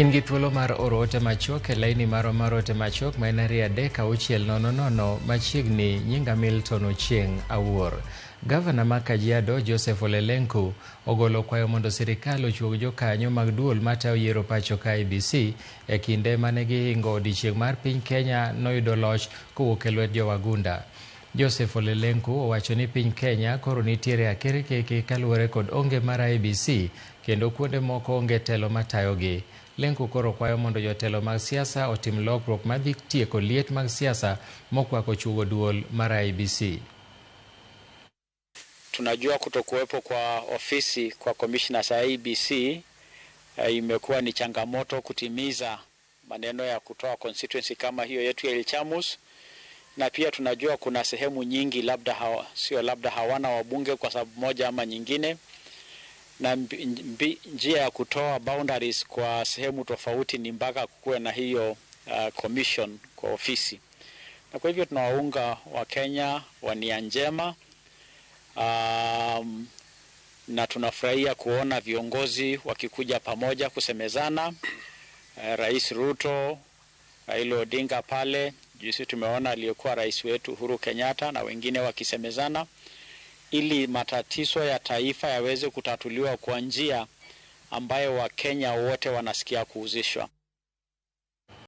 Ingi thuolo mar oro ote machuok e laini mar ote machuok ma en 3-600 machiegni nyinga Milton Ochieng' Awuor. Gavana ma Kajiado Joseph Ole Lenku ogolo kwayo mondo sirikal ochuog jokanyo mag duol matayo yiero pacho ka IEBC e kinde mane gihingo odiechieng' mar piny Kenya noyudo loch kowuok e lwet jowagunda. Joseph Ole Lenku owacho ni piny Kenya koro nitiere akirikiki kaluwore kod onge mar IEBC kendo kuonde moko onge telo matayogi. Lenku koro kwayo mondo jotelo mag siasa otim lokruok madhi tieko liet mag siasa mokwako chugo duol mar IEBC. Tunajua kutokuwepo kwa ofisi kwa commissioners ya IEBC imekuwa ni changamoto kutimiza maneno ya kutoa constituency kama hiyo yetu ya Ilchamus, na pia tunajua kuna sehemu nyingi labda hawana wabunge kwa sababu moja ama nyingine, na njia ya kutoa boundaries kwa sehemu tofauti ni mpaka kuwe na hiyo commission kwa ofisi. Na kwa hivyo tunawaunga wa Kenya wa nia njema, na tunafurahia kuona viongozi wakikuja pamoja kusemezana. Rais Ruto, Raila Odinga pale, juzi tumeona aliyekuwa rais wetu Uhuru Kenyatta na wengine wakisemezana ili matatizo ya taifa yaweze kutatuliwa kwa njia ambayo Wakenya wote wanasikia kuhusishwa.